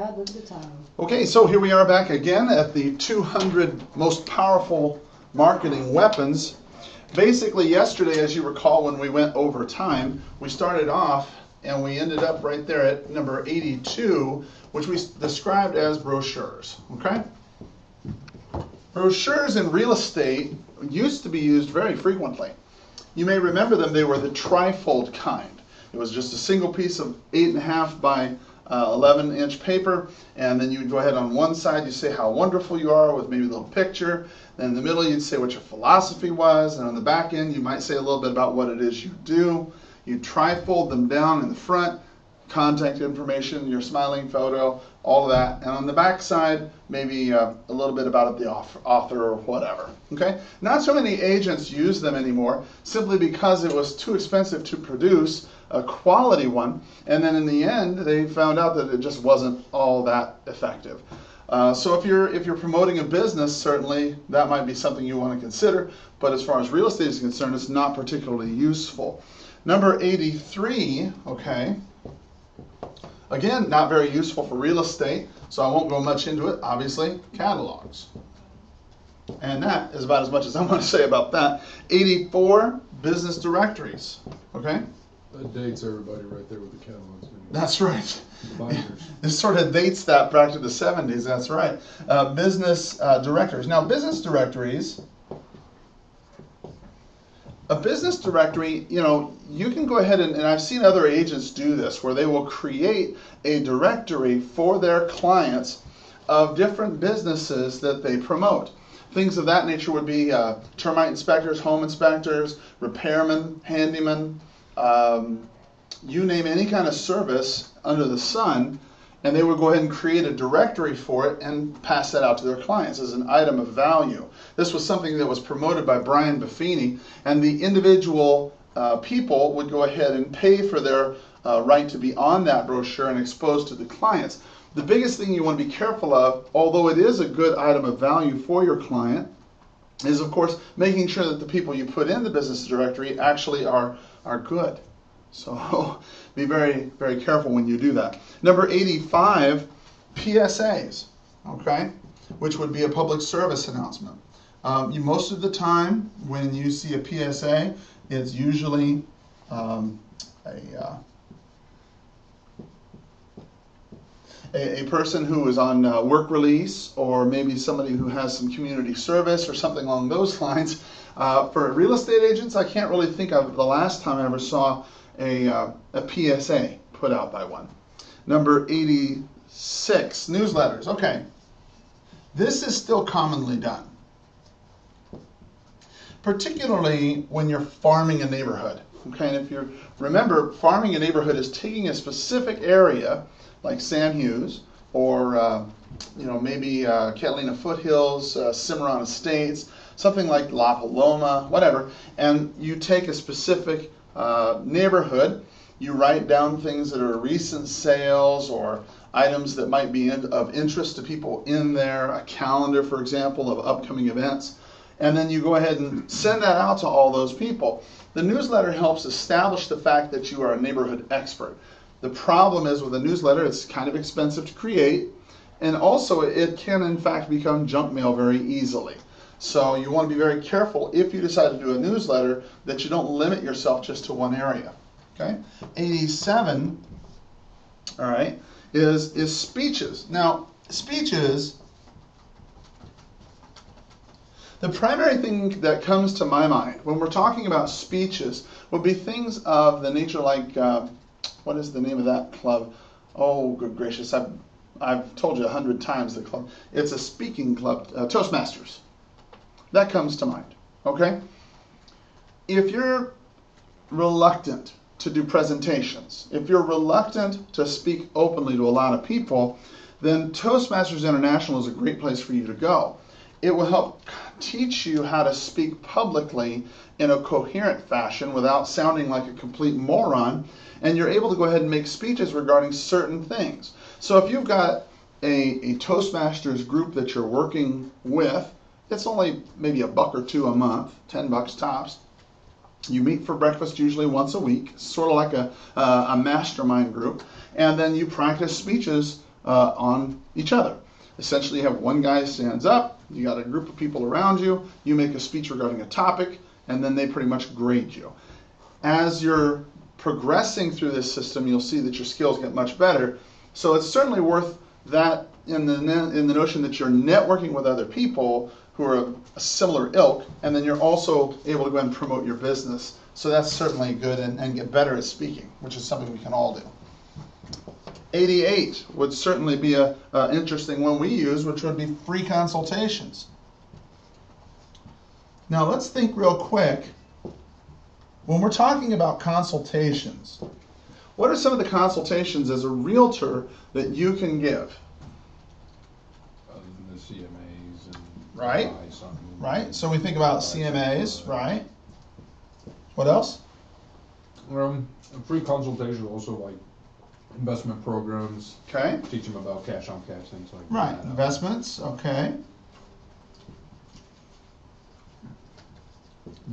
God, look at the time. Okay, so here we are back again at the 200 most powerful marketing weapons. Basically, yesterday, as you recall, when we went over time, we started off and we ended up right there at number 82, which we described as brochures. Okay? Brochures in real estate used to be used very frequently. You may remember them. They were the trifold kind. It was just a single piece of 8.5 by 11-inch paper, and then you would go ahead on one side, you say how wonderful you are with maybe a little picture. Then in the middle, you'd say what your philosophy was, and on the back end, you might say a little bit about what it is you do. You trifold them down in the front, contact information, your smiling photo, all of that. And on the back side, maybe a little bit about the author or whatever. Okay? Not so many agents use them anymore, simply because it was too expensive to produce a quality one. And then in the end, they found out that it just wasn't all that effective. So if you're promoting a business, certainly that might be something you want to consider. But as far as real estate is concerned, it's not particularly useful. Number 83, okay. Again, not very useful for real estate, so I won't go much into it. Obviously, catalogs. And that is about as much as I want to say about that. 84, business directories. Okay? That dates everybody right there with the catalogs. That's right. The binders. This sort of dates that back to the 70s, that's right. Business directories. Now, business directories, a business directory, you can go ahead and I've seen other agents do this, where they will create a directory for their clients of different businesses that they promote. Things of that nature would be termite inspectors, home inspectors, repairmen, handymen, you name any kind of service under the sun, and they would go ahead and create a directory for it and pass that out to their clients as an item of value. This was something that was promoted by Brian Buffini, and the individual people would go ahead and pay for their right to be on that brochure and exposed to the clients. The biggest thing you want to be careful of, although it is a good item of value for your client, is of course making sure that the people you put in the business directory actually are good. So be very, very careful when you do that. Number 85, PSAs, okay, which would be a public service announcement. Most of the time when you see a PSA, it's usually a person who is on work release, or maybe somebody who has some community service or something along those lines. For real estate agents, I can't really think of the last time I ever saw a PSA put out by one. Number 86, newsletters. Okay, this is still commonly done, particularly when you're farming a neighborhood. Okay, and if you remember, farming a neighborhood is taking a specific area like Sam Hughes, or maybe Catalina Foothills, Cimarron Estates, something like La Paloma, whatever, and you take a specific neighborhood, you write down things that are recent sales or items that might be of interest to people in there, a calendar, for example, of upcoming events, and then you go ahead and send that out to all those people. The newsletter helps establish the fact that you are a neighborhood expert. The problem is with a newsletter, it's kind of expensive to create, and also it can in fact become junk mail very easily. So you want to be very careful if you decide to do a newsletter that you don't limit yourself just to one area. Okay? 87, all right, is speeches. Now, speeches, the primary thing that comes to my mind when we're talking about speeches would be things of the nature like, what is the name of that club? Oh, good gracious, I've told you 100 times the club. It's a speaking club, Toastmasters. That comes to mind, okay? If you're reluctant to do presentations, if you're reluctant to speak openly to a lot of people, then Toastmasters International is a great place for you to go. It will help teach you how to speak publicly in a coherent fashion without sounding like a complete moron, and you're able to go ahead and make speeches regarding certain things. So if you've got a Toastmasters group that you're working with, it's only maybe $1 or $2 a month, $10 tops. You meet for breakfast usually once a week, sort of like a mastermind group, and then you practice speeches on each other. Essentially, you have one guy stands up, you got a group of people around you, you make a speech regarding a topic, and then they pretty much grade you. As you're progressing through this system, you'll see that your skills get much better. So it's certainly worth that in the notion that you're networking with other people who are a similar ilk, and then you're also able to go and promote your business. So that's certainly good, and get better at speaking, which is something we can all do. 88 would certainly be an interesting one we use, which would be free consultations. Now let's think real quick. When we're talking about consultations, what are some of the consultations as a realtor that you can give? Other than the CMAs and Right. advice on- Right? So we think about CMAs, right? What else? A free consultation also like investment programs, Okay. teach them about cash on cash, things like Right. that. Investments, okay.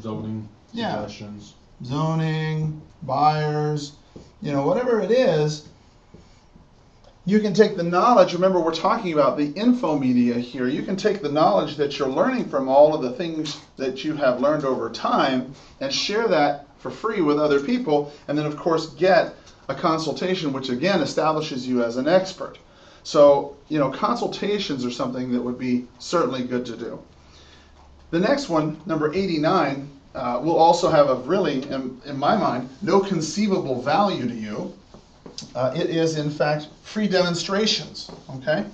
Zoning Yeah. suggestions. Zoning, buyers, whatever it is, you can take the knowledge. Remember, we're talking about the info media here. You can take the knowledge that you're learning from all of the things that you have learned over time and share that for free with other people, and then of course get a consultation, which again establishes you as an expert. So, consultations are something that would be certainly good to do. The next one, number 89, will also have a really, in my mind, no conceivable value to you. It is, in fact, free demonstrations, okay?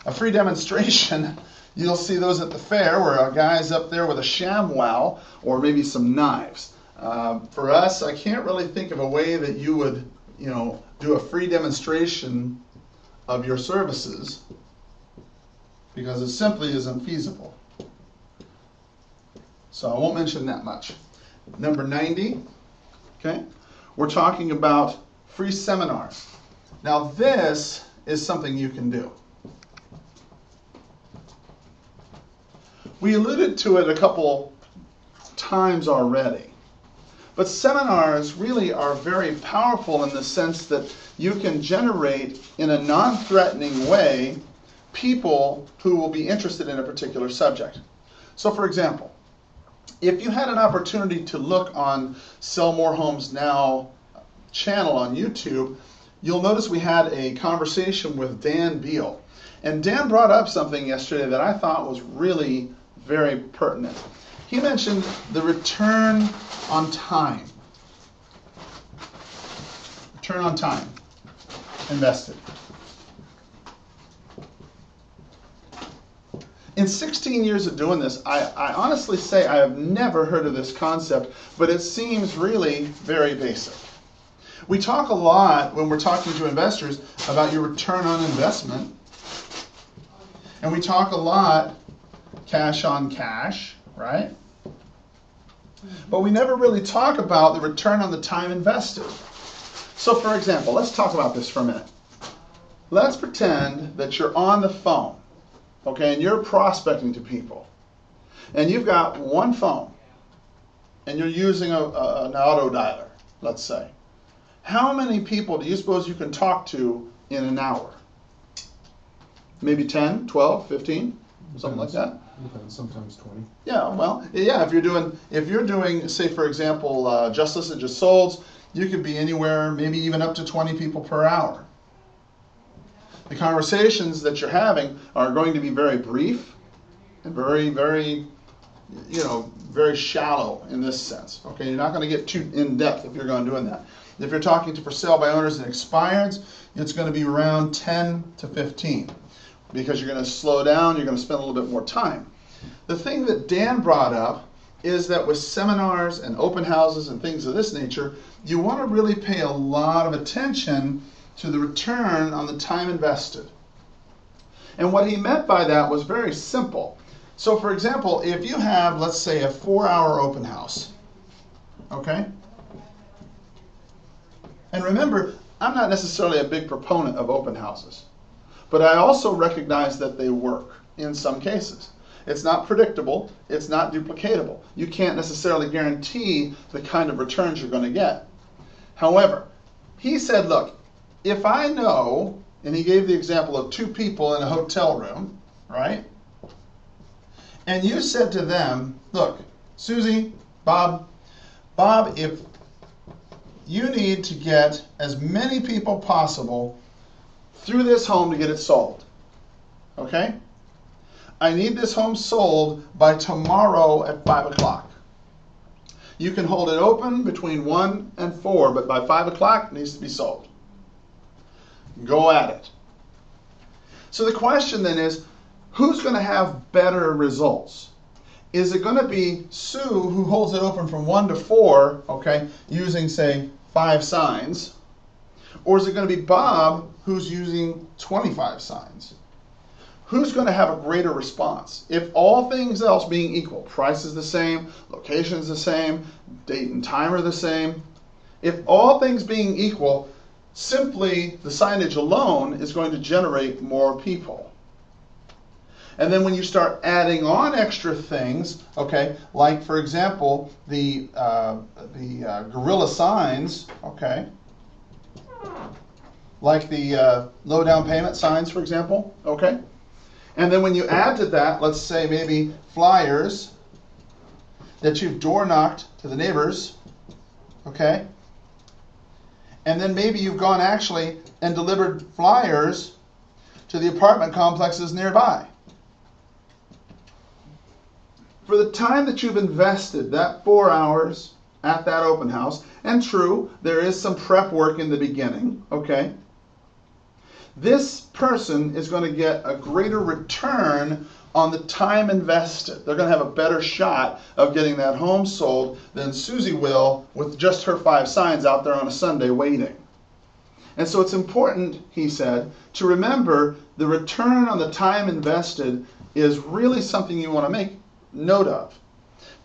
A free demonstration, you'll see those at the fair where a guy's up there with a ShamWow or maybe some knives. For us, I can't really think of a way that you would, do a free demonstration of your services because it simply isn't feasible. So I won't mention that much. Number 90, okay? We're talking about free seminars. Now this is something you can do. We alluded to it a couple times already. But seminars really are very powerful in the sense that you can generate in a non-threatening way people who will be interested in a particular subject. So for example, if you had an opportunity to look on Sell More Homes Now channel on YouTube, you'll notice we had a conversation with Dan Beal. And Dan brought up something yesterday that I thought was really very pertinent. He mentioned the return on time. Return on time invested. In 16 years of doing this, I honestly say I have never heard of this concept, but it seems really very basic. We talk a lot when we're talking to investors about your return on investment, and we talk a lot cash on cash, right? But we never really talk about the return on the time invested. So for example, let's talk about this for a minute. Let's pretend that you're on the phone, okay, and you're prospecting to people. And you've got one phone, and you're using an auto dialer, let's say. How many people do you suppose you can talk to in an hour? Maybe 10, 12, 15, something like that? Depends, sometimes 20. Yeah, well, yeah, if you're doing, say for example, Just Listed, Just Sold, you could be anywhere, maybe even up to 20 people per hour. The conversations that you're having are going to be very brief and very, very, very shallow in this sense. Okay, you're not going to get too in depth if you're going doing that. If you're talking to for sale by owners and expireds, it's going to be around 10 to 15 because you're going to slow down, you're going to spend a little bit more time. The thing that Dan brought up is that with seminars and open houses and things of this nature, you want to really pay a lot of attention to the return on the time invested. And what he meant by that was very simple. So for example, if you have, let's say, a 4-hour open house, okay? And remember, I'm not necessarily a big proponent of open houses, but I also recognize that they work in some cases. It's not predictable, it's not duplicatable. You can't necessarily guarantee the kind of returns you're going to get. However, he said, look, if I know and he gave the example of two people in a hotel room, right? And you said to them, look, Susie, Bob, if you need to get as many people possible through this home to get it sold, okay? I need this home sold by tomorrow at 5 o'clock. You can hold it open between 1 and 4, but by 5 o'clock it needs to be sold. Go at it. So the question then is, who's going to have better results? Is it going to be Sue, who holds it open from 1 to 4, okay, using, say, 5 signs? Or is it going to be Bob, who's using 25 signs? Who's going to have a greater response? If all things else being equal, price is the same, location is the same, date and time are the same. If all things being equal, simply the signage alone is going to generate more people. And then when you start adding on extra things, okay, like for example the gorilla signs, okay, like the low down payment signs, for example, okay, and then when you add to that, let's say maybe flyers that you've door knocked to the neighbors, okay, and then maybe you've gone actually and delivered flyers to the apartment complexes nearby. For the time that you've invested, that 4 hours at that open house, and true, there is some prep work in the beginning, okay? This person is going to get a greater return on the time invested. They're going to have a better shot of getting that home sold than Susie will with just her 5 signs out there on a Sunday waiting. And so it's important, he said, to remember the return on the time invested is really something you want to make note of.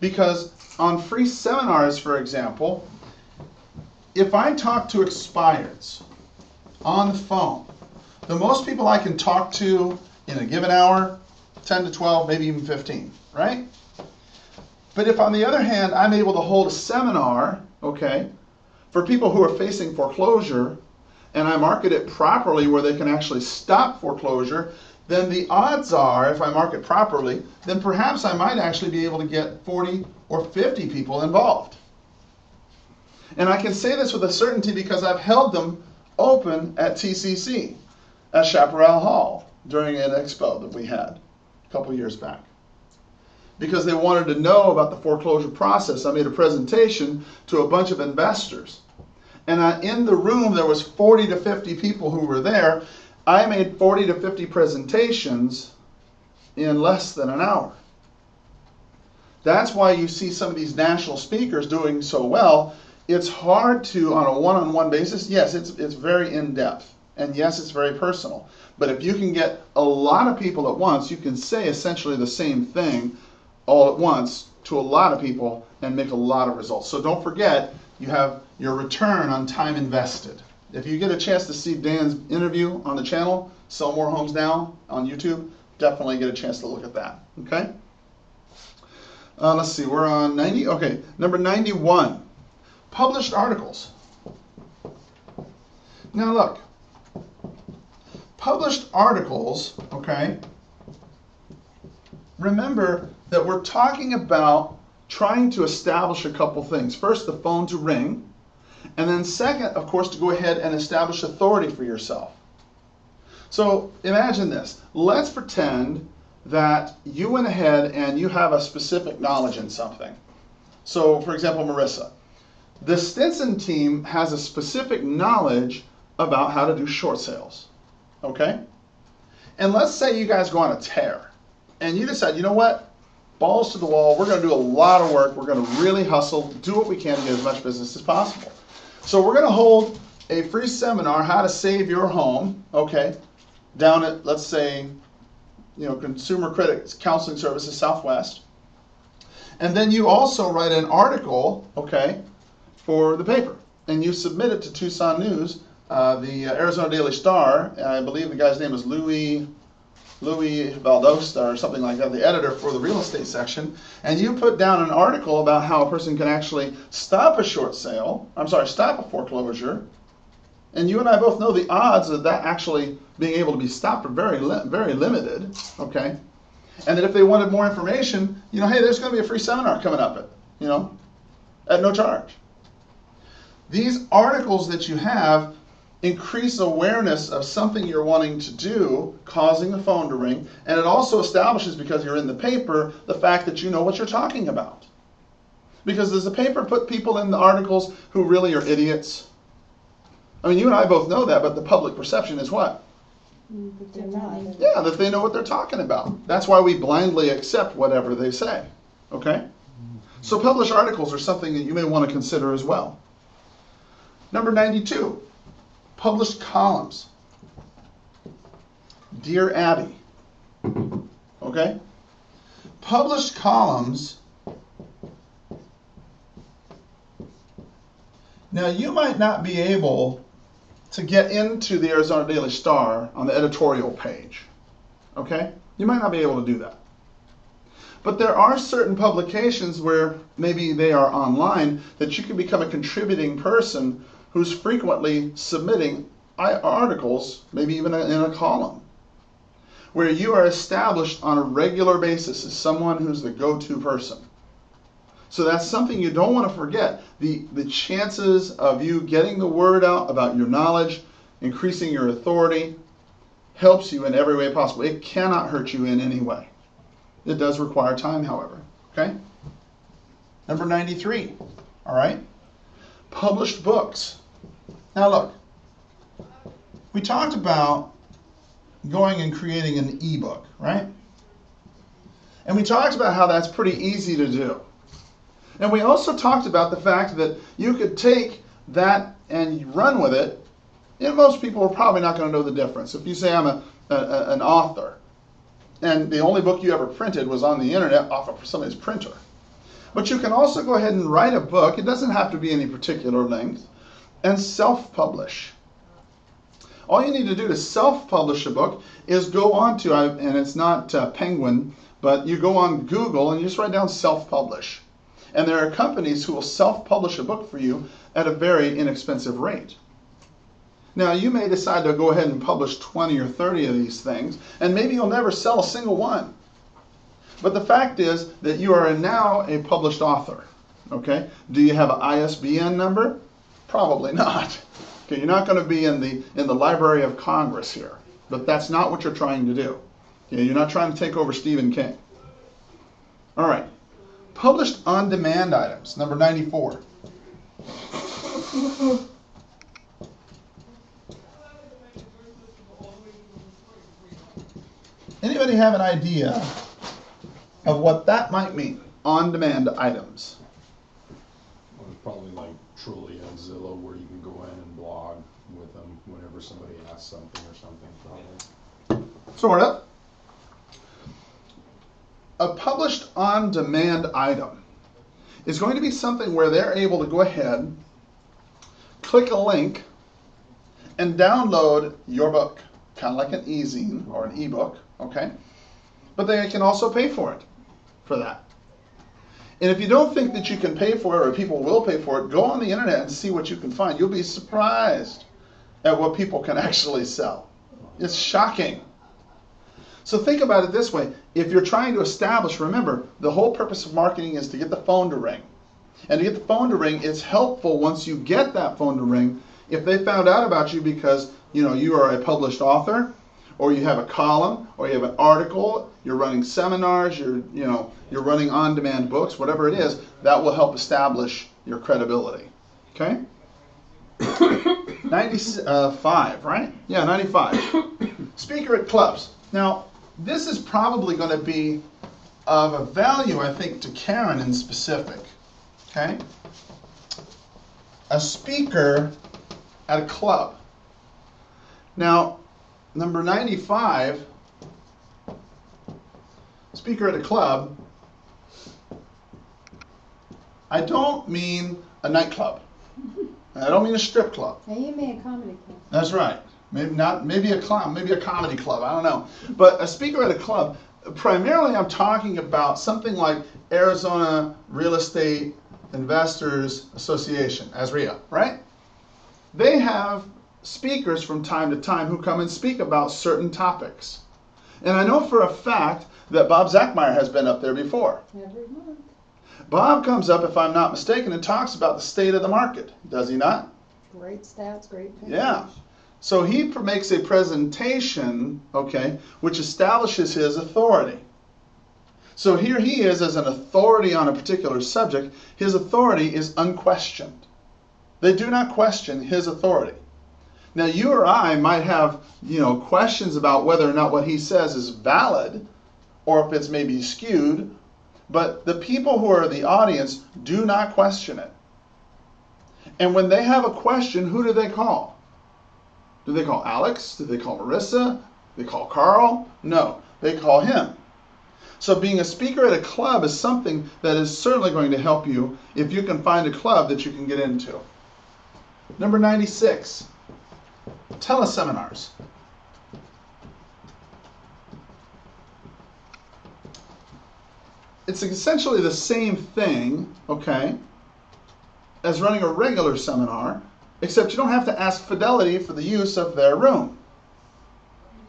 Because on free seminars, for example, if I talk to expireds on the phone, the most people I can talk to in a given hour, 10 to 12, maybe even 15, right? But if on the other hand, I'm able to hold a seminar, okay, for people who are facing foreclosure, and I market it properly where they can actually stop foreclosure, then the odds are, if I market properly, then perhaps I might actually be able to get 40 or 50 people involved. And I can say this with a certainty because I've held them open at TCC, at Chaparral Hall, during an expo that we had a couple years back. Because they wanted to know about the foreclosure process, I made a presentation to a bunch of investors. And in the room, there was 40 to 50 people who were there. I made 40 to 50 presentations in less than an hour. That's why you see some of these national speakers doing so well. It's hard to, on a one-on-one basis, yes, it's very in-depth, and yes, it's very personal. But if you can get a lot of people at once, you can say essentially the same thing all at once to a lot of people and make a lot of results. So don't forget, you have your return on time invested. If you get a chance to see Dan's interview on the channel, Sell More Homes Now on YouTube, definitely get a chance to look at that, okay? Let's see, we're on 90, okay, number 91, published articles. Now look, published articles, okay, remember that we're talking about trying to establish a couple things. First, the phone to ring. And then second, of course, to go ahead and establish authority for yourself. So imagine this. Let's pretend that you went ahead and you have a specific knowledge in something. So, for example, Marissa, the Stinson team has a specific knowledge about how to do short sales. Okay? And let's say you guys go on a tear and you decide, you know what? Balls to the wall. We're going to do a lot of work. We're going to really hustle, do what we can to get as much business as possible. So we're going to hold a free seminar, How to Save Your Home, okay, down at, let's say, Consumer Credit Counseling Services Southwest. And then you also write an article, okay, for the paper. And you submit it to Tucson News, the Arizona Daily Star, and I believe the guy's name is Louis Valdosta or something like that, the editor for the real estate section, and you put down an article about how a person can actually stop a short sale, stop a foreclosure, And you and I both know the odds of that actually being able to be stopped are very limited, okay? And that if they wanted more information, hey, there's going to be a free seminar coming up at no charge. These articles that you have increase awareness of something you're wanting to do, causing the phone to ring, and it also establishes, because you're in the paper, the fact that you know what you're talking about. Because does the paper put people in the articles who really are idiots? I mean, you and I both know that, but the public perception is what? Yeah, that they know what they're talking about. That's why we blindly accept whatever they say. Okay? So published articles are something that you may want to consider as well. Number 92, published columns. Dear Abby. Okay? Published columns. Now, you might not be able to get into the Arizona Daily Star on the editorial page. Okay? You might not be able to do that. But there are certain publications where maybe they are online that you can become a contributing person who's frequently submitting articles, maybe even in a column, where you are established on a regular basis as someone who's the go-to person. So that's something you don't want to forget. The chances of you getting the word out about your knowledge, increasing your authority, helps you in every way possible. It cannot hurt you in any way. It does require time, however. Okay? Number 93. All right? Published books. Now look, we talked about going and creating an ebook, right? And we talked about how that's pretty easy to do. And we also talked about the fact that you could take that and run with it. Most people are probably not going to know the difference. If you say I'm an author, and the only book you ever printed was on the internet off of somebody's printer. But you can also go ahead and write a book. It doesn't have to be any particular length. And self-publish. All you need to do to self-publish a book is go on to, and it's not Penguin, but you go on Google and you just write down self-publish. And there are companies who will self-publish a book for you at a very inexpensive rate. Now, you may decide to go ahead and publish 20 or 30 of these things, and maybe you'll never sell a single one. But the fact is that you are now a published author. Okay? Do you have an ISBN number? Probably not. Okay, you're not going to be in the Library of Congress here. But that's not what you're trying to do. Okay, you're not trying to take over Stephen King. All right. Published on-demand items, number 94. Anybody have an idea of what that might mean? On-demand items. Well, it's probably like Truly and Zillow, where you can go in and blog with them whenever somebody asks something or something, probably. Sort of. A published on-demand item is going to be something where they're able to go ahead, click a link, and download your book, kind of like an e-zine or an e-book, okay? But they can also pay for it, for that. And if you don't think that you can pay for it or people will pay for it, go on the internet and see what you can find. You'll be surprised at what people can actually sell. It's shocking. So think about it this way. If you're trying to establish, remember, the whole purpose of marketing is to get the phone to ring. And to get the phone to ring, it's helpful once you get that phone to ring, if they found out about you because, you are a published author, or you have a column, or you have an article, you're running seminars, you're running on-demand books, whatever it is, that will help establish your credibility. Okay? 95, right? Yeah, 95. Speaker at clubs. Now, this is probably going to be of a value, I think, to Karen in specific. Okay? A speaker at a club. Now, number 95, speaker at a club, I don't mean a nightclub. I don't mean a strip club. Now you mean a comedy club. That's right. Maybe a comedy club, I don't know. But a speaker at a club, primarily I'm talking about something like Arizona Real Estate Investors Association, ASREA, right? They have speakers from time to time who come and speak about certain topics. And I know for a fact that Bob Zachmeyer has been up there before. Every month. Bob comes up, if I'm not mistaken, and talks about the state of the market. Does he not? Great stats, great pictures. Yeah. So he makes a presentation, okay, which establishes his authority. So here he is as an authority on a particular subject. His authority is unquestioned. They do not question his authority. Now you or I might have, questions about whether or not what he says is valid or if it's maybe skewed, but the people who are the audience do not question it. And when they have a question, who do they call? Do they call Alex? Do they call Marissa? Do they call Carl? No, they call him. So being a speaker at a club is something that is certainly going to help you if you can find a club that you can get into. Number 96, teleseminars. It's essentially the same thing, okay, as running a regular seminar, except you don't have to ask Fidelity for the use of their room.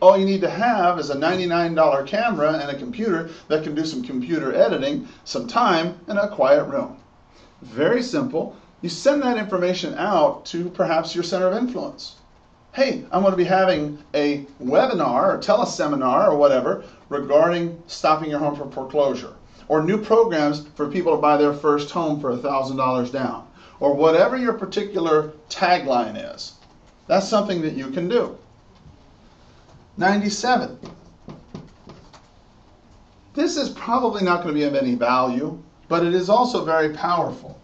All you need to have is a $99 camera and a computer that can do some computer editing, some time, and a quiet room. Very simple. You send that information out to perhaps your center of influence. Hey, I'm going to be having a webinar or teleseminar or whatever regarding stopping your home from foreclosure, or new programs for people to buy their first home for $1,000 down, or whatever your particular tagline is. That's something that you can do. 97. This is probably not going to be of any value, but it is also very powerful.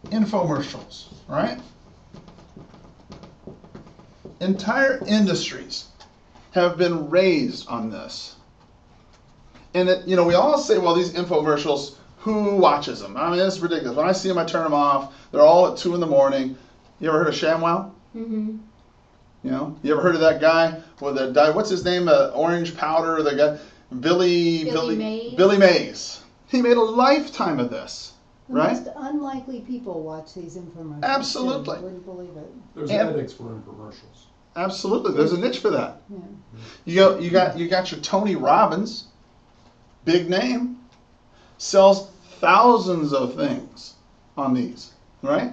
Infomercials, right? Entire industries have been raised on this. And we all say, well, these infomercials, who watches them? I mean, it's ridiculous. When I see them, I turn them off. They're all at 2 in the morning. You ever heard of ShamWow? Mm-hmm. You ever heard of that guy with the what's his name? Orange powder. The guy, Billy Mays. He made a lifetime of this, right? The most unlikely people watch these infomercials. Absolutely. I wouldn't believe it. There's addicts for infomercials. Absolutely. There's a niche for that. Yeah. You got your Tony Robbins, big name, sells thousands of things on these, right?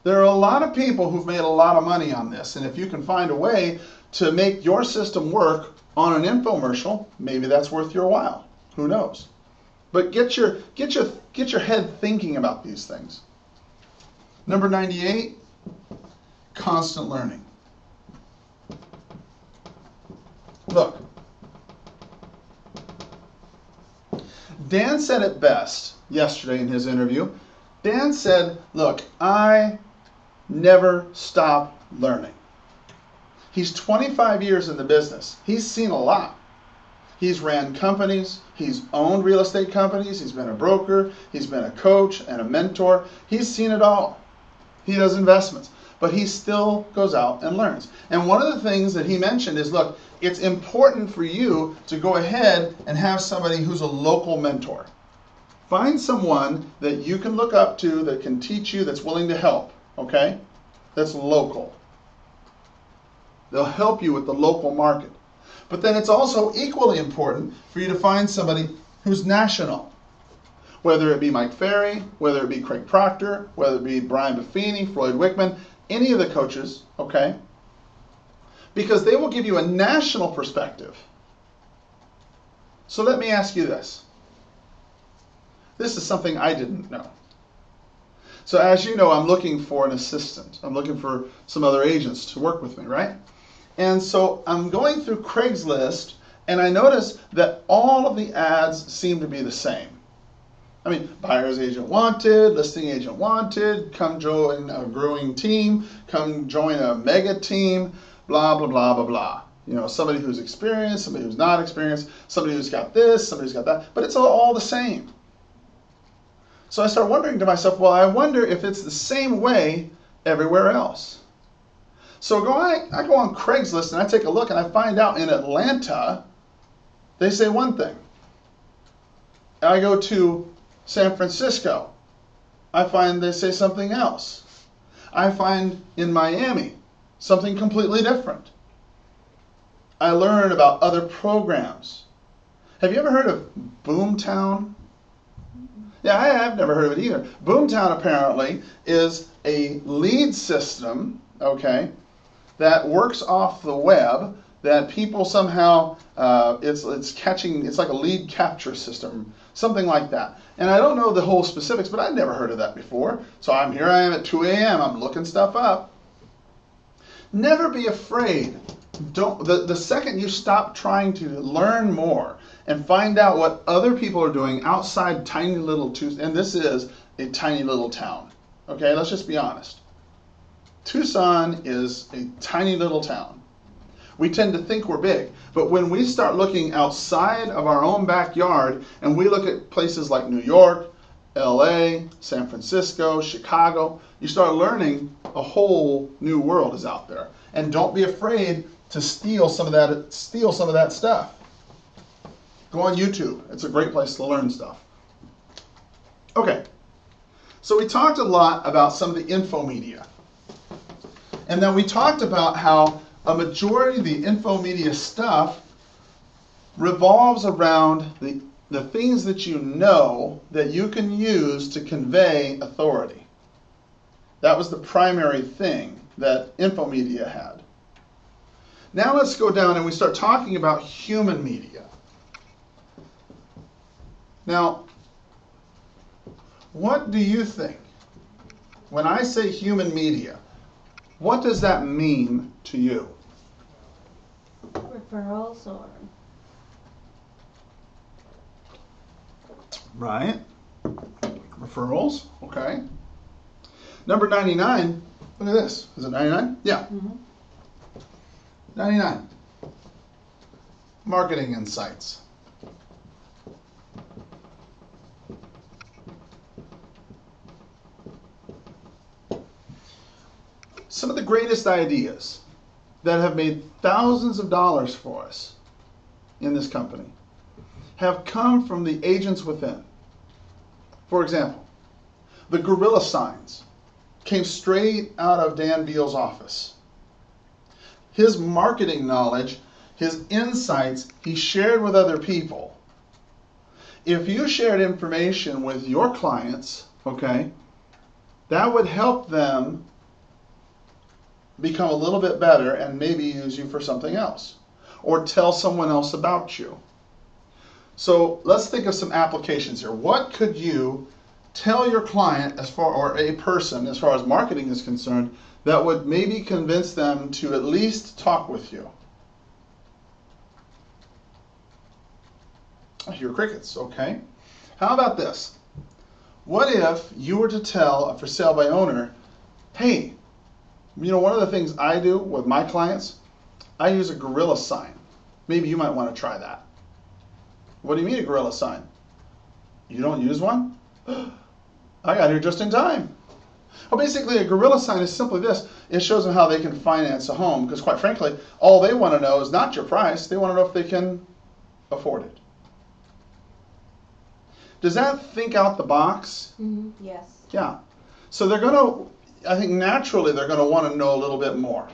There are a lot of people who've made a lot of money on this, and if you can find a way to make your system work on an infomercial, maybe that's worth your while. Who knows? But get your head thinking about these things. Number 98, constant learning. Look, Dan said it best yesterday in his interview. Dan said, look, I never stop learning. He's 25 years in the business. He's seen a lot. He's ran companies. He's owned real estate companies. He's been a broker. He's been a coach and a mentor. He's seen it all. He does investments. But he still goes out and learns. And one of the things that he mentioned is, look, it's important for you to go ahead and have somebody who's a local mentor. Find someone that you can look up to, that can teach you, that's willing to help, okay? That's local. They'll help you with the local market. But then it's also equally important for you to find somebody who's national. Whether it be Mike Ferry, whether it be Craig Proctor, whether it be Brian Buffini, Floyd Wickman, any of the coaches, okay? Because they will give you a national perspective. So let me ask you this. This is something I didn't know. So as you know, I'm looking for an assistant. I'm looking for some other agents to work with me, right? And so I'm going through Craigslist, and I notice that all of the ads seem to be the same. I mean, buyer's agent wanted, listing agent wanted, come join a growing team, come join a mega team, blah, blah, blah, blah, blah. Somebody who's experienced, somebody who's not experienced, somebody who's got this, somebody who's got that, but it's all the same. So I start wondering to myself, well, I wonder if it's the same way everywhere else. So I go on Craigslist and I take a look and I find out in Atlanta, they say one thing. I go to San Francisco, I find they say something else. I find in Miami something completely different. I learn about other programs. Have you ever heard of Boomtown? Yeah, I've never heard of it either. Boomtown apparently is a lead system, okay, that works off the web, that people somehow, it's catching, it's like a lead capture system, something like that. And I don't know the whole specifics, but I'd never heard of that before. So here I am at 2 a.m., I'm looking stuff up. Never be afraid. The second you stop trying to learn more and find out what other people are doing outside tiny little Tucson, and this is a tiny little town. Okay, let's just be honest. Tucson is a tiny little town. We tend to think we're big, but when we start looking outside of our own backyard and we look at places like New York, LA, San Francisco, Chicago, you start learning a whole new world is out there. And don't be afraid to steal some of that stuff. Go on YouTube. It's a great place to learn stuff. Okay. So we talked a lot about some of the info media. And then we talked about how a majority of the info media stuff revolves around the things that you know that you can use to convey authority. That was the primary thing that info media had. Now let's go down and we start talking about human media. Now, what do you think? When I say human media, what does that mean to you? Referrals or Right? Referrals, okay. Number 99, look at this. Is it 99? Yeah. 99. Marketing insights. Some of the greatest ideas that have made thousands of dollars for us in this company have come from the agents within. For example, the gorilla signs came straight out of Dan Beal's office. His marketing knowledge, his insights, he shared with other people. If you shared information with your clients, okay, that would help them become a little bit better and maybe use you for something else or tell someone else about you. So let's think of some applications here. What could you tell your client or a person as far as marketing is concerned that would maybe convince them to at least talk with you? I hear crickets, okay. How about this? What if you were to tell a for sale by owner, hey, you know, one of the things I do with my clients, I use a gorilla sign. Maybe you might want to try that. What do you mean a gorilla sign? You don't use one? I got here just in time. Well, basically, a gorilla sign is simply this. It shows them how they can finance a home, because quite frankly, all they want to know is not your price. They want to know if they can afford it. Does that think out the box? Yes. Yeah. So they're going to, I think naturally, they're going to want to know a little bit more.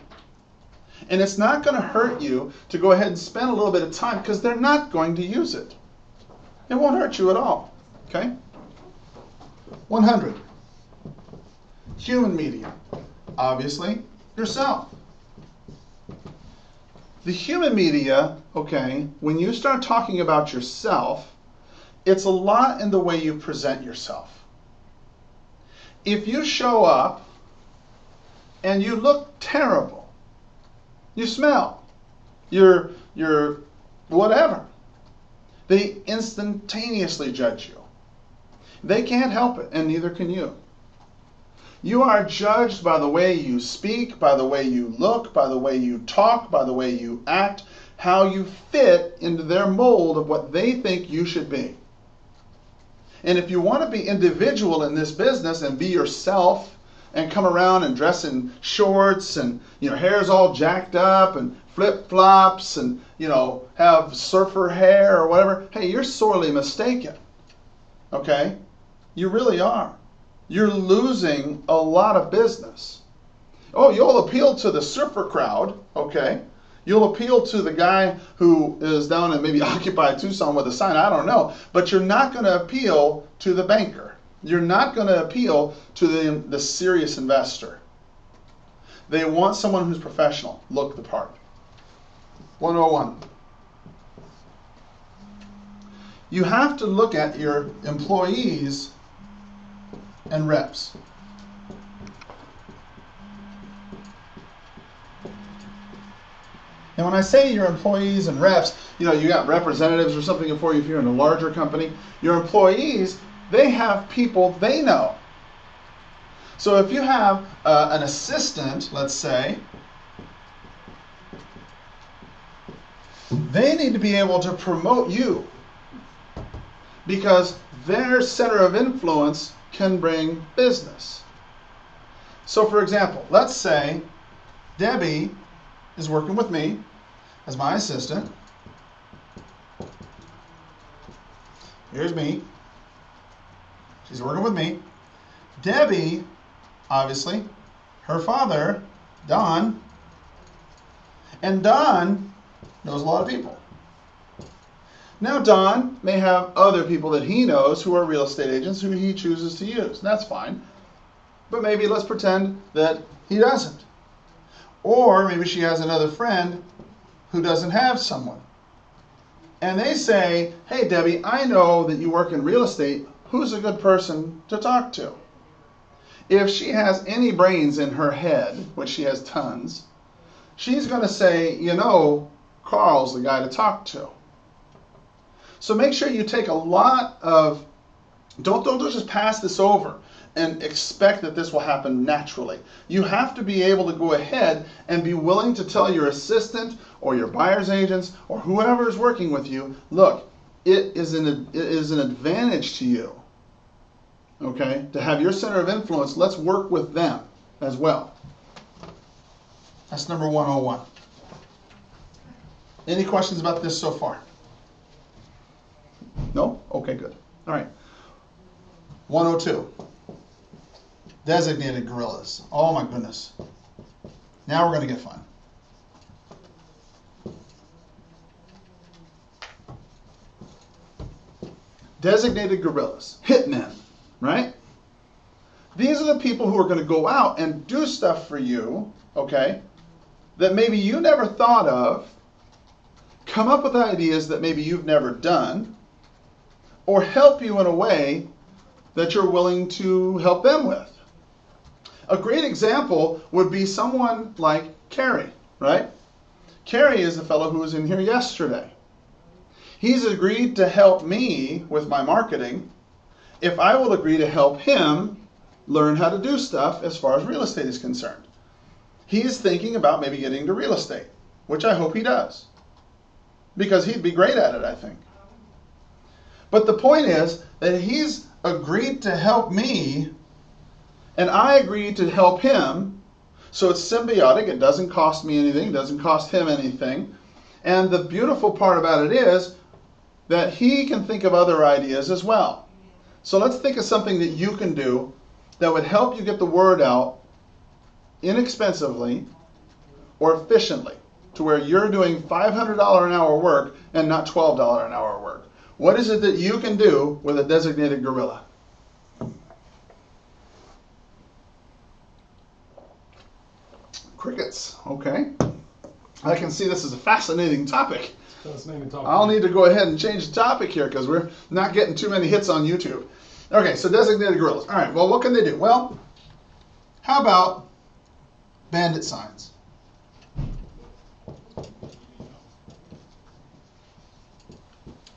And it's not going to hurt you to go ahead and spend a little bit of time, because they're not going to use it. It won't hurt you at all. Okay? 100. Human media. Obviously, yourself. The human media, okay, when you start talking about yourself, it's a lot in the way you present yourself. If you show up and you look terrible, you smell, you're whatever, they instantaneously judge you. They can't help it, and neither can you. You are judged by the way you speak, by the way you look, by the way you talk, by the way you act, how you fit into their mold of what they think you should be. And if you want to be individual in this business and be yourself and come around and dress in shorts and hair's all jacked up and flip-flops and have surfer hair or whatever, hey, you're sorely mistaken. Okay? You really are. You're losing a lot of business. Oh, you'll appeal to the surfer crowd, okay? You'll appeal to the guy who is down in maybe Occupy Tucson with a sign, I don't know. But you're not going to appeal to the banker. You're not going to appeal to the serious investor. They want someone who's professional. Look the part. 101. You have to look at your employees and reps. And when I say your employees and reps, you got representatives or something for you if you're in a larger company. Your employees, they have people they know. So if you have an assistant, let's say, they need to be able to promote you because their center of influence can bring business. So for example, let's say Debbie is working with me as my assistant. Here's me. She's working with me. Debbie, obviously, her father, Don, and Don knows a lot of people. Now Don may have other people that he knows who are real estate agents who he chooses to use. That's fine. But maybe let's pretend that he doesn't. Or maybe she has another friend who doesn't have someone. And they say, hey Debbie, I know that you work in real estate. Who's a good person to talk to? If she has any brains in her head, which she has tons, she's going to say, Carl's the guy to talk to. So make sure you take a lot of, don't just pass this over and expect that this will happen naturally. You have to be able to go ahead and be willing to tell your assistant or your buyer's agents or whoever is working with you, look, it is an advantage to you, okay, to have your center of influence. Let's work with them as well. That's number 101. Any questions about this so far? No? Okay, good. All right. 102. Designated guerrillas. Oh my goodness. Now we're going to get fun. Designated guerrillas. Hitmen, right? These are the people who are going to go out and do stuff for you, okay, that maybe you never thought of, come up with ideas that maybe you've never done, or help you in a way that you're willing to help them with. A great example would be someone like Kerry, right? Kerry is the fellow who was in here yesterday. He's agreed to help me with my marketing if I will agree to help him learn how to do stuff as far as real estate is concerned. He's thinking about maybe getting into real estate, which I hope he does, because he'd be great at it, I think. But the point is that he's agreed to help me, and I agreed to help him, so it's symbiotic. It doesn't cost me anything, it doesn't cost him anything. And the beautiful part about it is that he can think of other ideas as well. So let's think of something that you can do that would help you get the word out inexpensively or efficiently to where you're doing $500 an hour work and not $12 an hour work. What is it that you can do with a designated guerrilla? Crickets, okay. I can see this is a fascinating topic. Fascinating topic. I'll need to go ahead and change the topic here because we're not getting too many hits on YouTube. Okay, so designated guerrillas. All right, well, what can they do? Well, how about bandit signs?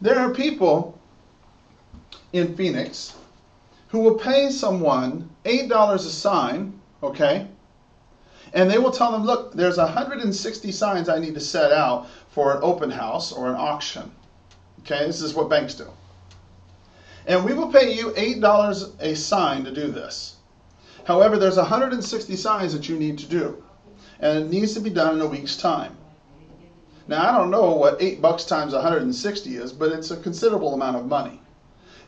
There are people in Phoenix who will pay someone $8 a sign, okay? And they will tell them, look, there's 160 signs I need to set out for an open house or an auction. Okay, this is what banks do. And we will pay you $8 a sign to do this. However, there's 160 signs that you need to do. And it needs to be done in a week's time. Now, I don't know what $8 times 160 is, but it's a considerable amount of money.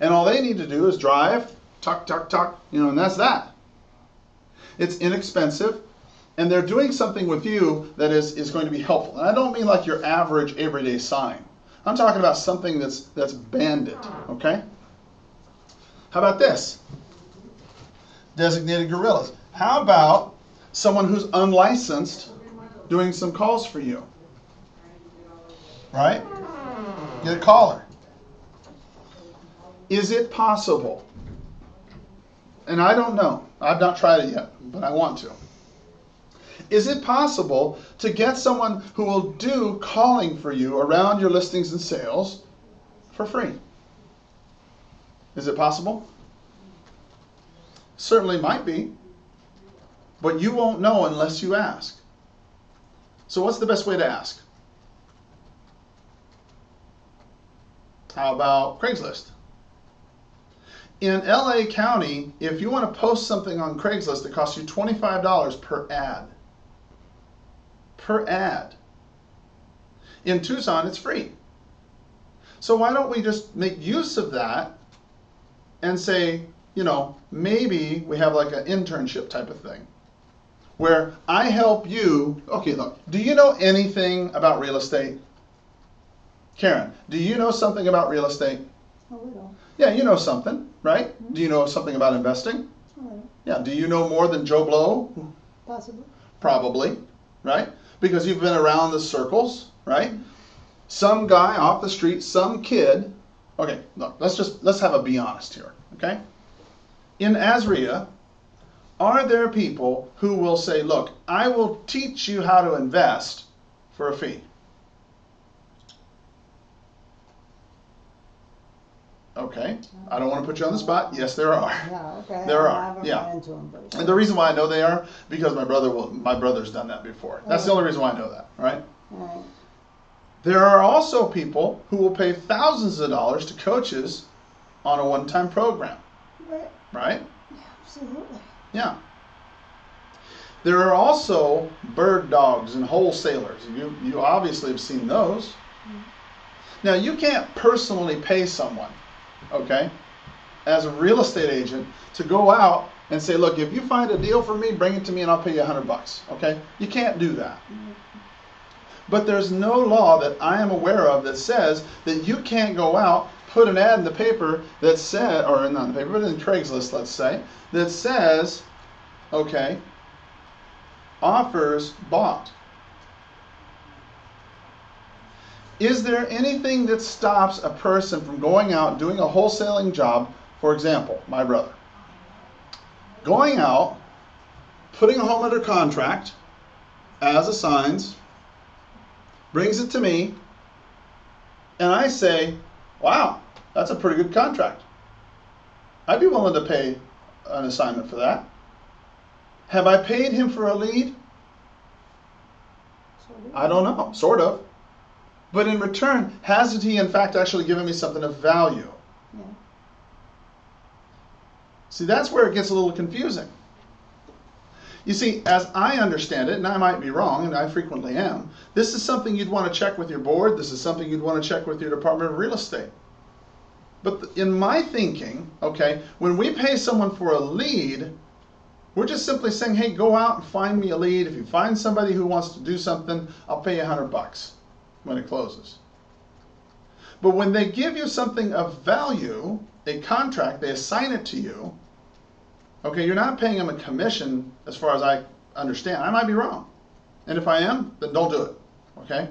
And all they need to do is drive, tuck, tuck, tuck, and that's that. It's inexpensive. and they're doing something with you that is going to be helpful. And I don't mean like your average everyday sign. I'm talking about something that's banded, okay? How about this? Designated guerrillas. How about someone who's unlicensed doing some calls for you? Right? Get a caller. Is it possible? And I don't know. I've not tried it yet, but I want to. Is it possible to get someone who will do calling for you around your listings and sales for free? Is it possible? Certainly might be. But you won't know unless you ask. So what's the best way to ask? How about Craigslist? In LA County, if you want to post something on Craigslist, it costs you $25 per ad. Per ad. In Tucson, it's free. So why don't we just make use of that and say, you know, maybe we have like an internship type of thing where I help you. Okay, look, do you know anything about real estate? Karen, do you know something about real estate? A little. Yeah, you know something, right? Do you know something about investing? A little. Yeah, do you know more than Joe Blow? Possibly. Probably, right? Because you've been around the circles, right? Some guy off the street, some kid. Okay, look, let's have a be honest here, okay? In Azria, are there people who will say, look, I will teach you how to invest for a fee? Okay, I don't want to put you on the spot. Yes, there are. Yeah, okay. There I are, haven't yeah. run into them, but And the reason why I know they are, because my brother's done that before. That's the only reason why I know that, right? Alright. There are also people who will pay thousands of dollars to coaches on a one-time program, Right. right? Absolutely. Yeah. There are also bird dogs and wholesalers. You obviously have seen those. Now, you can't personally pay someone, okay, as a real estate agent to go out and say, look, if you find a deal for me, bring it to me and I'll pay you $100, okay? You can't do that. But there's no law that I am aware of that says that you can't go out, put an ad in the paper that says, or not in the paper, but in Craigslist, let's say, that says, okay, offers bought. Is there anything that stops a person from going out doing a wholesaling job? For example, my brother. Going out, putting a home under contract, as assigns, brings it to me, and I say, wow, that's a pretty good contract. I'd be willing to pay an assignment for that. Have I paid him for a lead? Sort of. I don't know, sort of. But in return, hasn't he in fact actually given me something of value? Yeah. See, that's where it gets a little confusing. You see, as I understand it, and I might be wrong, and I frequently am, this is something you'd want to check with your board. This is something you'd want to check with your Department of Real Estate. But in my thinking, okay, when we pay someone for a lead, we're just simply saying, hey, go out and find me a lead. If you find somebody who wants to do something, I'll pay you $100 when it closes. But when they give you something of value, a contract, they assign it to you, okay, you're not paying them a commission as far as I understand. I might be wrong. And if I am, then don't do it, okay?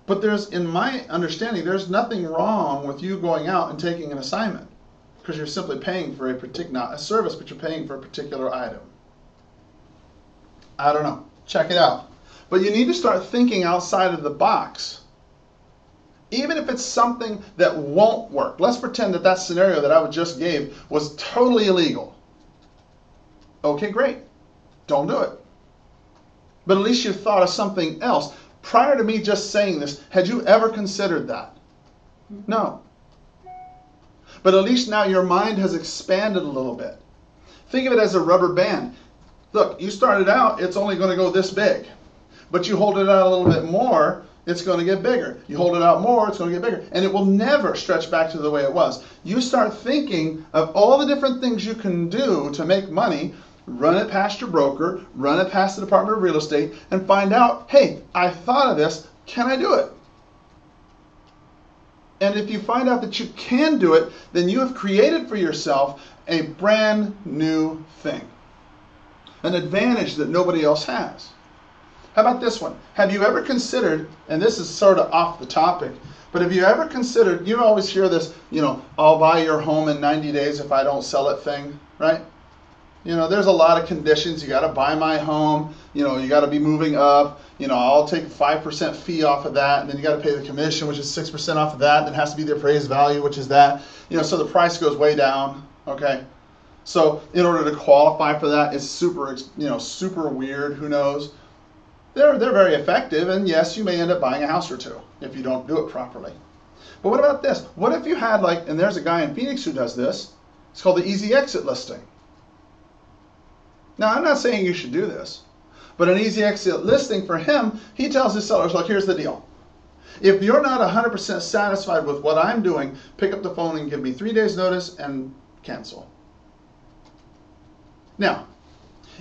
But there's, in my understanding, there's nothing wrong with you going out and taking an assignment because you're simply paying for a particular, not a service, but you're paying for a particular item. I don't know. Check it out. But you need to start thinking outside of the box. Even if it's something that won't work. Let's pretend that that scenario that I just gave was totally illegal. Okay, great. Don't do it. But at least you've thought of something else. Prior to me just saying this, had you ever considered that? No. But at least now your mind has expanded a little bit. Think of it as a rubber band. Look, you started out, it's only going to go this big. But you hold it out a little bit more, it's going to get bigger. You hold it out more, it's going to get bigger. And it will never stretch back to the way it was. You start thinking of all the different things you can do to make money, run it past your broker, run it past the Department of Real Estate, and find out, hey, I thought of this, can I do it? And if you find out that you can do it, then you have created for yourself a brand new thing, an advantage that nobody else has. How about this one? Have you ever considered, and this is sort of off the topic, but have you ever considered, you always hear this, I'll buy your home in 90 days if I don't sell it thing, right? There's a lot of conditions. You got to buy my home. You got to be moving up. I'll take a 5% fee off of that, and then you got to pay the commission, which is 6% off of that. Then it has to be the appraised value, which is that. So the price goes way down. Okay. So in order to qualify for that, it's super, super weird. Who knows? They're very effective, and yes, you may end up buying a house or two if you don't do it properly. But what about this? What if you had and there's a guy in Phoenix who does this. It's called the Easy Exit listing. Now, I'm not saying you should do this, but an easy exit listing for him, he tells his sellers, look, here's the deal. If you're not 100% satisfied with what I'm doing, pick up the phone and give me 3 days notice and cancel. Now,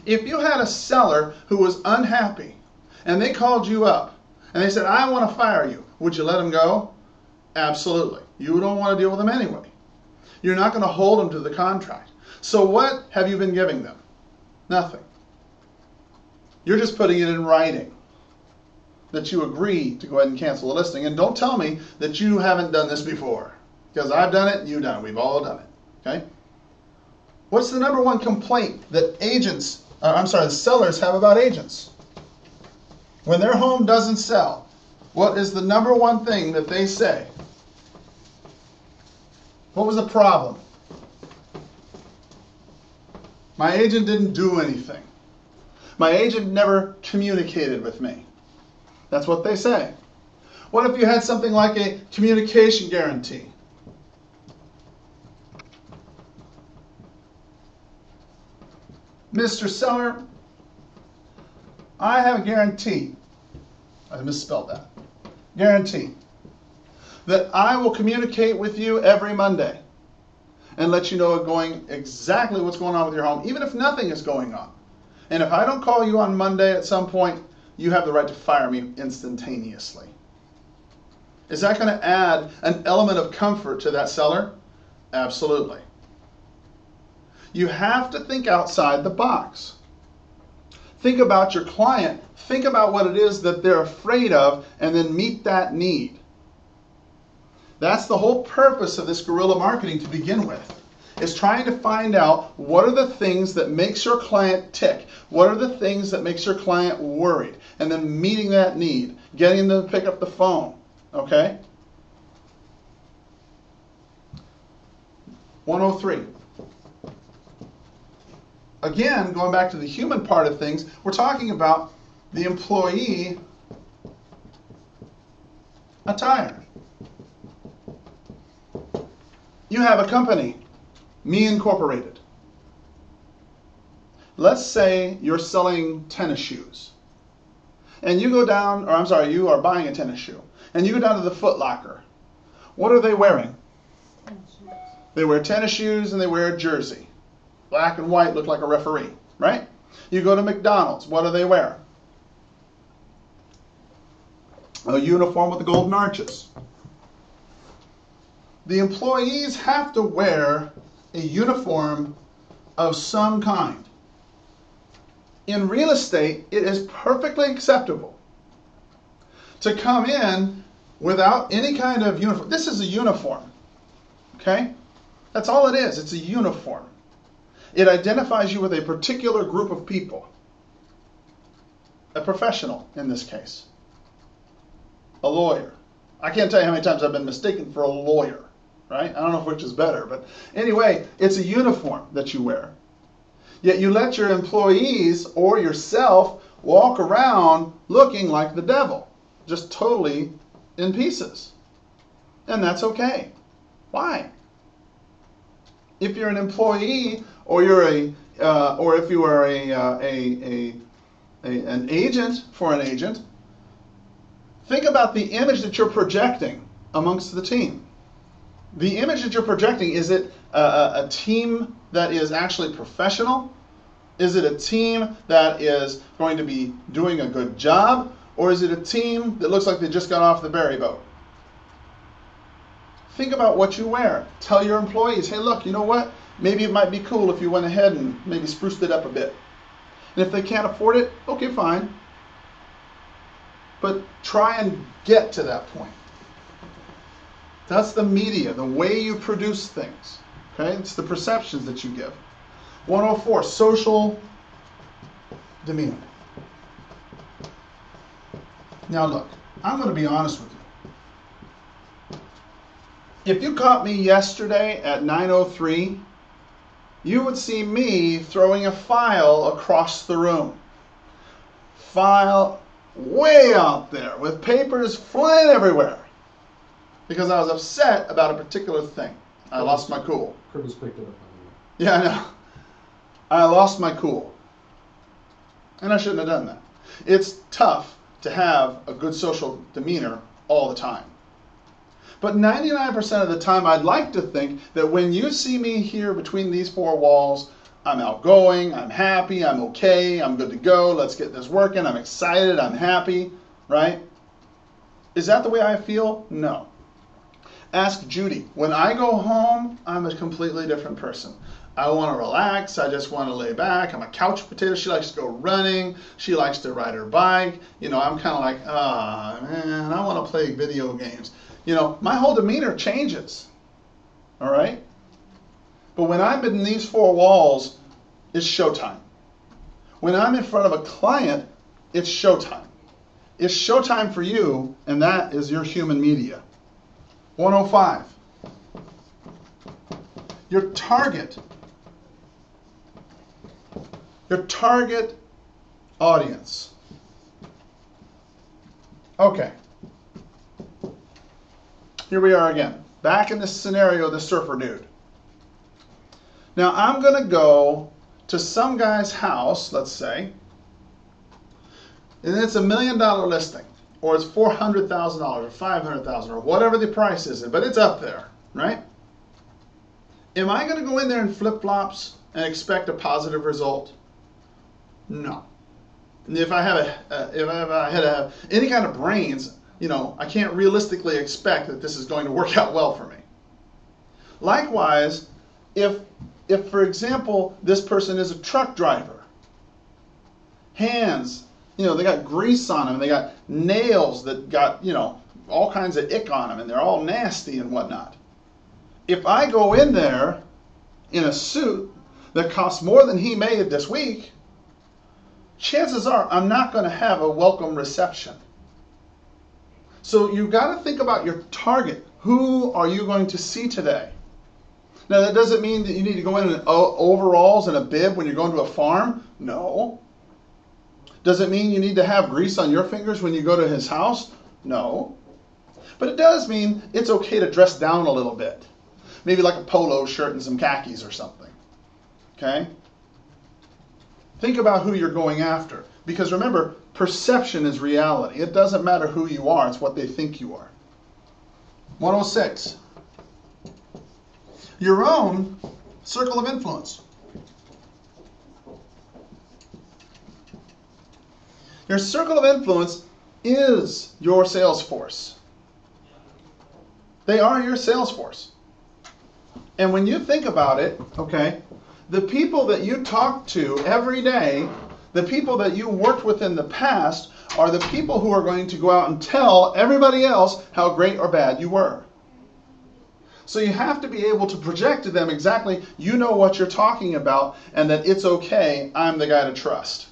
if you had a seller who was unhappy and they called you up and they said, I want to fire you, would you let them go? Absolutely. You don't want to deal with them anyway. You're not going to hold them to the contract. So what have you been giving them? Nothing. You're just putting it in writing that you agree to go ahead and cancel the listing. And don't tell me that you haven't done this before, because I've done it and you've done it. We've all done it. Okay? What's the number one complaint that the sellers have about agents? When their home doesn't sell, what is the number one thing that they say? What was the problem? My agent didn't do anything. My agent never communicated with me. That's what they say. What if you had something like a communication guarantee? Mr. Seller, I have a guarantee. I misspelled that. Guarantee that I will communicate with you every Monday and let you know exactly what's going on with your home, even if nothing is going on. And if I don't call you on Monday at some point, you have the right to fire me instantaneously. Is that going to add an element of comfort to that seller? Absolutely. You have to think outside the box. Think about your client. Think about what it is that they're afraid of, and then meet that need. That's the whole purpose of this guerrilla marketing to begin with, is trying to find out what are the things that makes your client tick, what are the things that makes your client worried, and then meeting that need, getting them to pick up the phone, okay? 103. Again, going back to the human part of things, we're talking about the employee attire. You have a company, Me Incorporated. Let's say you're selling tennis shoes. And you go down, you are buying a tennis shoe. And you go down to the Foot Locker. What are they wearing? They wear tennis shoes and they wear a jersey. Black and white, look like a referee, right? You go to McDonald's, what do they wear? A uniform with the golden arches. The employees have to wear a uniform of some kind. In real estate, it is perfectly acceptable to come in without any kind of uniform. This is a uniform, okay? That's all it is. It's a uniform. It identifies you with a particular group of people. A professional, in this case. A lawyer. I can't tell you how many times I've been mistaken for a lawyer, right? I don't know which is better, but anyway, it's a uniform that you wear. Yet you let your employees or yourself walk around looking like the devil, just totally in pieces. And that's okay. Why? If you're an employee, or if you are an agent for an agent, think about the image that you're projecting amongst the team. The image that you're projecting, is it a team that is actually professional, Is it a team that is going to be doing a good job, or is it a team that looks like they just got off the berry boat? Think about what you wear. Tell your employees, hey, look, you know what? Maybe it might be cool if you went ahead and maybe spruced it up a bit. And if they can't afford it, okay, fine. But try and get to that point. That's the media, the way you produce things. Okay? It's the perceptions that you give. 104, social demeanor. Now look, I'm going to be honest with you. If you caught me yesterday at 9:03, you would see me throwing a file across the room. File way out there with papers flying everywhere because I was upset about a particular thing. I lost my cool. Curtis picked it up. Yeah, I know. I lost my cool. And I shouldn't have done that. It's tough to have a good social demeanor all the time. But 99% of the time, I'd like to think that when you see me here between these four walls, I'm outgoing, I'm happy, I'm okay, I'm good to go, let's get this working, I'm excited, I'm happy, right? Is that the way I feel? No. Ask Judy. When I go home, I'm a completely different person. I want to relax. I just want to lay back. I'm a couch potato. She likes to go running. She likes to ride her bike. You know, I'm kind of like, man, I want to play video games. You know, my whole demeanor changes. All right? But when I'm in these four walls, it's showtime. When I'm in front of a client, it's showtime. It's showtime for you, and that is your human media. 105. Your target audience. Okay. Here we are again. Back in this scenario, the surfer dude. Now I'm going to go to some guy's house, let's say, and it's $1 million listing, or it's $400,000 or $500,000 or whatever the price is, but it's up there, right? Am I going to go in there in flip-flops and expect a positive result? No. If I had to have any kind of brains, you know, I can't realistically expect that this is going to work out well for me. Likewise, if for example, this person is a truck driver, hands, you know, they got grease on them, they got nails that got, you know, all kinds of ick on them, and they're all nasty and whatnot. If I go in there in a suit that costs more than he made this week, chances are I'm not going to have a welcome reception. So you've got to think about your target. Who are you going to see today? Now, that doesn't mean that you need to go in overalls and a bib when you're going to a farm. No. Does it mean you need to have grease on your fingers when you go to his house? No. But it does mean it's okay to dress down a little bit. Maybe like a polo shirt and some khakis or something. Okay? Think about who you're going after. Because remember, perception is reality. It doesn't matter who you are, it's what they think you are. 106. Your own circle of influence. Your circle of influence is your sales force. They are your sales force. And when you think about it, okay, the people that you talk to every day, the people that you worked with in the past, are the people who are going to go out and tell everybody else how great or bad you were. So you have to be able to project to them exactly, you know what you're talking about, and that it's okay, I'm the guy to trust.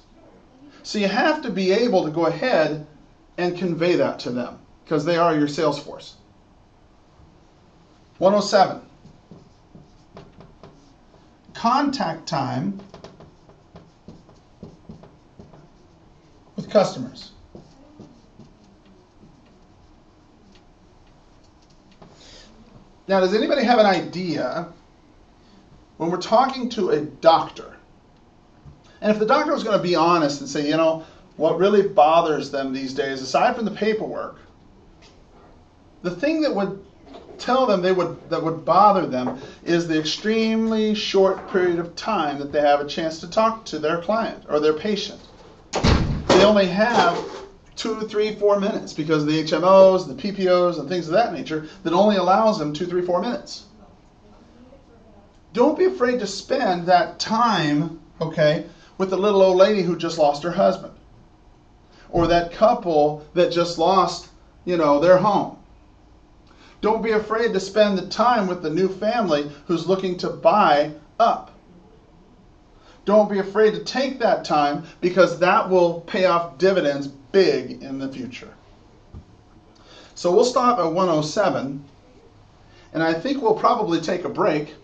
So you have to be able to go ahead and convey that to them, because they are your sales force. 107. Contact time with customers. Now, does anybody have an idea when we're talking to a doctor? And if the doctor was going to be honest and say, you know, what really bothers them these days, aside from the paperwork, the thing that would tell them that would bother them is the extremely short period of time that they have a chance to talk to their client or their patient. They only have 2, 3, 4 minutes because of the HMOs, the PPOs, and things of that nature that only allows them 2, 3, 4 minutes. Don't be afraid to spend that time, okay, with the little old lady who just lost her husband, or that couple that just lost, their home. Don't be afraid to spend the time with the new family who's looking to buy up. Don't be afraid to take that time because that will pay off dividends big in the future. So we'll stop at 107, and I think we'll probably take a break.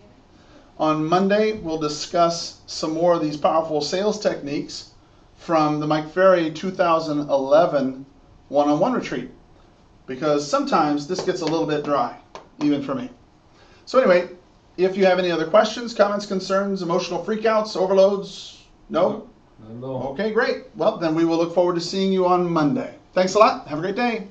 On Monday, we'll discuss some more of these powerful sales techniques from the Mike Ferry 2011 one-on-one retreat, because sometimes this gets a little bit dry, even for me. So anyway, if you have any other questions, comments, concerns, emotional freakouts, overloads, no? Not at all. Okay, great. Well, then we will look forward to seeing you on Monday. Thanks a lot. Have a great day.